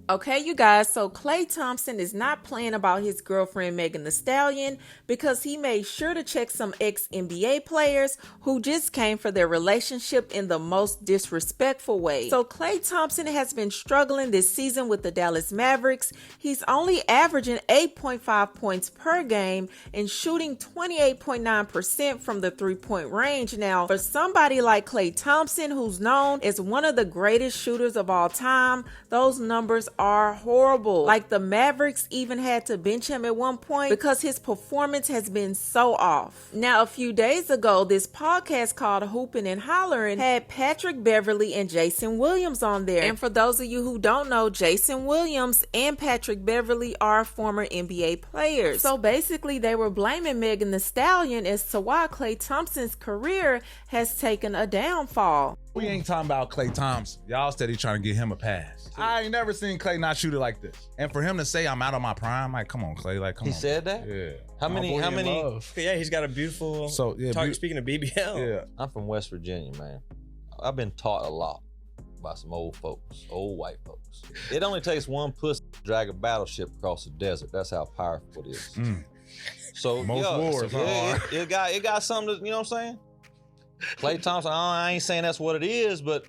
Okay, you guys, so Klay Thompson is not playing about his girlfriend Megan Thee Stallion because he made sure to check some ex-NBA players who just came for their relationship in the most disrespectful way. So Klay Thompson has been struggling this season with the Dallas Mavericks. He's only averaging 8.5 points per game and shooting 28.9% from the three-point range. Now, for somebody like Klay Thompson, who's known as one of the greatest shooters of all time, those numbers are horrible. Like, the Mavericks even had to bench him at one point because his performance has been so off. Now, a few days ago, this podcast called Hoopin' and Hollering had Patrick Beverley and Jason Williams on there. And for those of you who don't know, Jason Williams and Patrick Beverley are former NBA players. So basically, they were blaming Megan Thee Stallion as to why Klay Thompson's career has taken a downfall. We ain't talking about Klay Thompson. Y'all steady trying to get him a pass. I ain't never seen Klay not shoot it like this. And for him to say I'm out of my prime, like, come on, Klay, like, come on. He said that? Yeah. How many? Yeah, he's got a beautiful speaking of BBL. Yeah. I'm from West Virginia, man. I've been taught a lot by some old folks, old white folks. It only takes one pussy to drag a battleship across the desert. That's how powerful it is. So Most wars are. It got something to, you know what I'm saying? Klay Thompson, I ain't saying that's what it is, but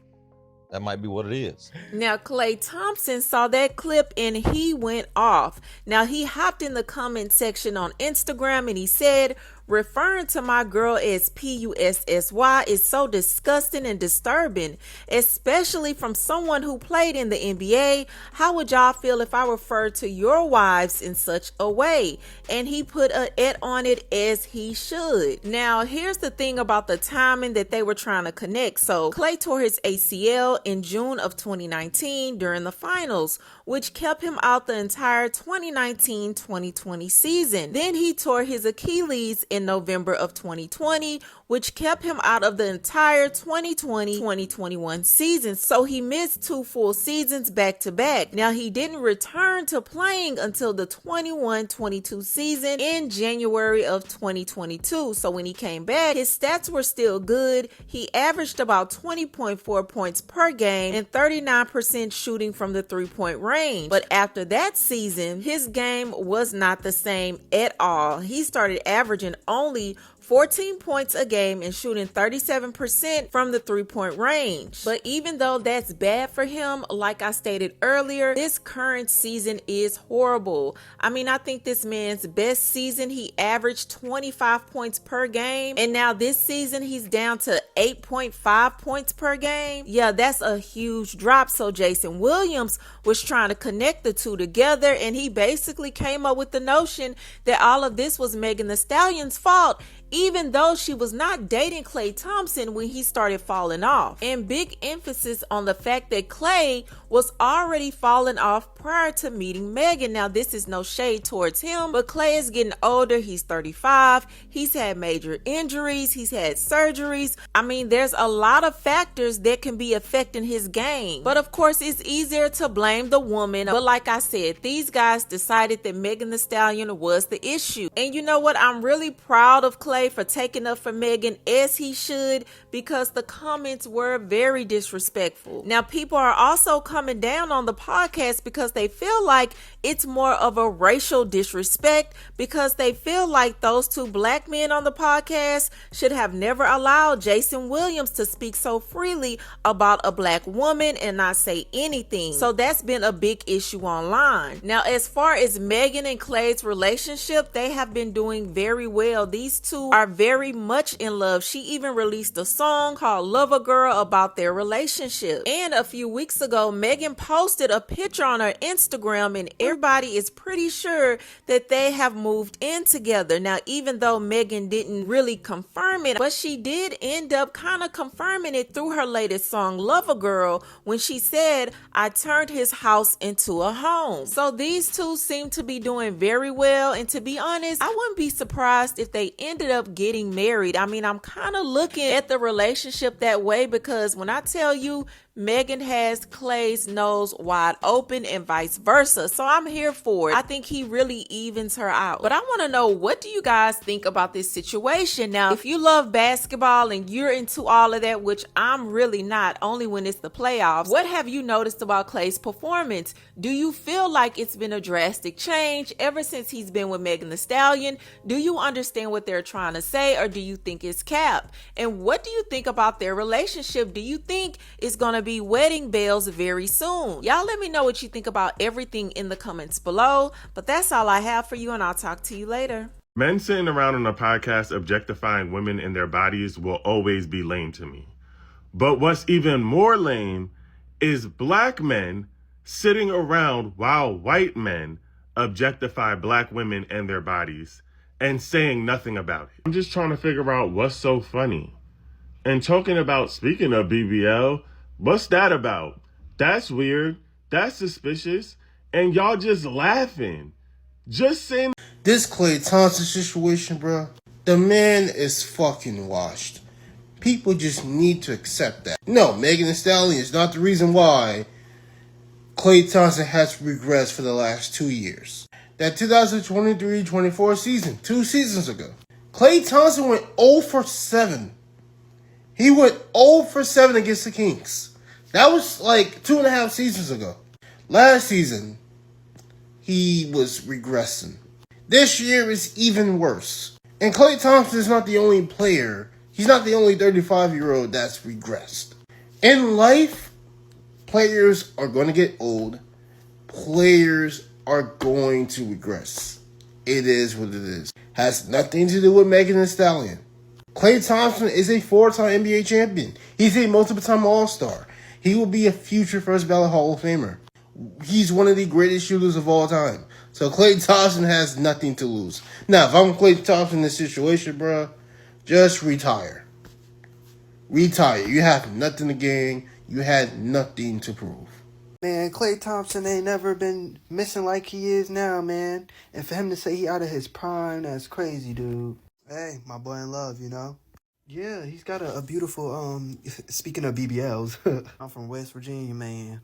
that might be what it is. Now, Klay Thompson saw that clip and he went off. Now, he hopped in the comment section on Instagram and he said, referring to my girl as Pussy is so disgusting and disturbing, especially from someone who played in the NBA. How would y'all feel if I referred to your wives in such a way? And he put an "et" on it, as he should. Now, here's the thing about the timing that they were trying to connect. So Klay tore his ACL in June of 2019 during the finals, which kept him out the entire 2019-2020 season. Then he tore his Achilles in November of 2020, which kept him out of the entire 2020-2021 season. So he missed 2 full seasons back to back. Now, he didn't return to playing until the 21-22 season in January of 2022. So when he came back, his stats were still good. He averaged about 20.4 points per game and 39% shooting from the three-point range. But after that season, his game was not the same at all. He started averaging only 14 points a game and shooting 37% from the three-point range. But even though that's bad for him, like I stated earlier, this current season is horrible. I mean, I think this man's best season, he averaged 25 points per game. And now this season, he's down to 8.5 points per game. Yeah, that's a huge drop. So Jason Williams was trying to connect the two together, and he basically came up with the notion that all of this was Megan Thee Stallion's fault, even though she was not dating Klay Thompson when he started falling off. And big emphasis on the fact that Klay was already falling off prior to meeting Megan. Now, this is no shade towards him, but Klay is getting older. He's 35. He's had major injuries. He's had surgeries. I mean, there's a lot of factors that can be affecting his game. But of course, it's easier to blame the woman. But like I said, these guys decided that Megan Thee Stallion was the issue. And you know what? I'm really proud of Klay for taking up for Megan, as he should, because the comments were very disrespectful. Now, people are also coming down on the podcast because they feel like it's more of a racial disrespect, because they feel like those two black men on the podcast should have never allowed Jason Williams to speak so freely about a black woman and not say anything. So that's been a big issue online. Now, as far as Megan and Klay's relationship, they have been doing very well. These two are very much in love. She even released a song called Lover Girl about their relationship. And a few weeks ago, Megan posted a picture on her Instagram, and everybody is pretty sure that they have moved in together. Now, even though Megan didn't really confirm it, but she did end up kind of confirming it through her latest song, Lover Girl, when she said, I turned his house into a home. So these two seem to be doing very well. And to be honest, I wouldn't be surprised if they ended up getting married. I mean, I'm kind of looking at the relationship that way, because when I tell you Megan has Klay's nose wide open and vice versa. So I'm here for it. I think he really evens her out. But I want to know, what do you guys think about this situation? Now, if you love basketball and you're into all of that, which I'm really not, only when it's the playoffs, what have you noticed about Klay's performance? Do you feel like it's been a drastic change ever since he's been with Megan Thee Stallion? Do you understand what they're trying to say, or do you think it's cap? And what do you think about their relationship? Do you think it's gonna be wedding bells very soon? Y'all let me know what you think about everything in the comments below. But that's all I have for you, and I'll talk to you later. Men sitting around on a podcast objectifying women and their bodies will always be lame to me. But what's even more lame is black men sitting around while white men objectify black women and their bodies and saying nothing about it. I'm just trying to figure out what's so funny. And talking about, speaking of BBL, what's that about? That's weird. That's suspicious. And y'all just laughing. Just saying. This Klay Thompson situation, bro. The man is fucking washed. People just need to accept that. No, Megan Thee Stallion is not the reason why Klay Thompson has regressed for the last 2 years. That 2023-24 season, 2 seasons ago, Klay Thompson went 0 for 7. He went 0 for 7 against the Kings. That was like 2.5 seasons ago. Last season, he was regressing. This year is even worse. And Klay Thompson is not the only player. He's not the only 35-year-old that's regressed. In life, players are going to get old. Players are going to regress. It is what it is. Has nothing to do with Megan Thee Stallion. Klay Thompson is a 4-time NBA champion. He's a multiple-time All-Star. He will be a future first ballot Hall of Famer. He's one of the greatest shooters of all time. So Klay Thompson has nothing to lose. Now, if I'm Klay Thompson in this situation, bro, just retire. Retire. You have nothing to gain. You had nothing to prove. Man, Klay Thompson ain't never been missing like he is now, man. And for him to say he out of his prime, that's crazy, dude. Hey, my boy in love, you know? Yeah, he's got a beautiful, speaking of BBLs, I'm from West Virginia, man.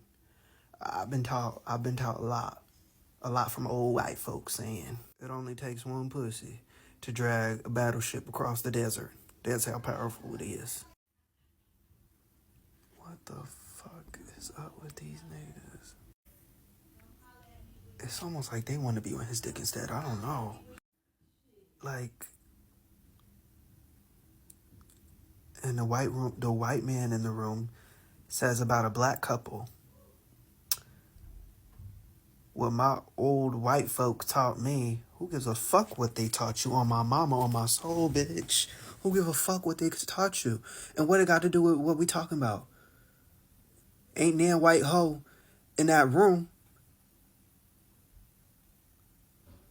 I've been taught a lot from old white folks saying it only takes one pussy to drag a battleship across the desert. That's how powerful it is. What the fuck is up with these niggas? It's almost like they want to be on his dick instead. I don't know. Like, and the white man in the room says about a black couple, what my old white folk taught me, who gives a fuck what they taught you? On my mama, on my soul, bitch. Who give a fuck what they taught you? And what it got to do with what we talking about? Ain't nan white hoe in that room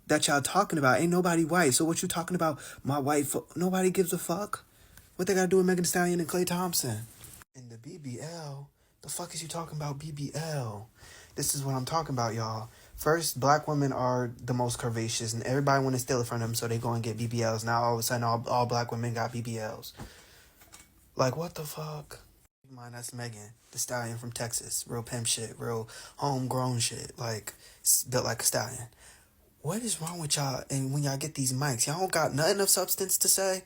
that y'all talking about. Ain't nobody white. So what you talking about? My white folk. Nobody gives a fuck. What they got to do with Megan Thee Stallion and Klay Thompson? And the BBL. The fuck is you talking about BBL? This is what I'm talking about, y'all. First, black women are the most curvaceous, and everybody want to steal it from them, so they go and get BBLs. Now, all of a sudden, all black women got BBLs. Like, what the fuck? Mind, that's Megan Thee Stallion from Texas. Real pimp shit. Real homegrown shit. Like, built like a stallion. What is wrong with y'all? And when y'all get these mics, y'all don't got nothing of substance to say?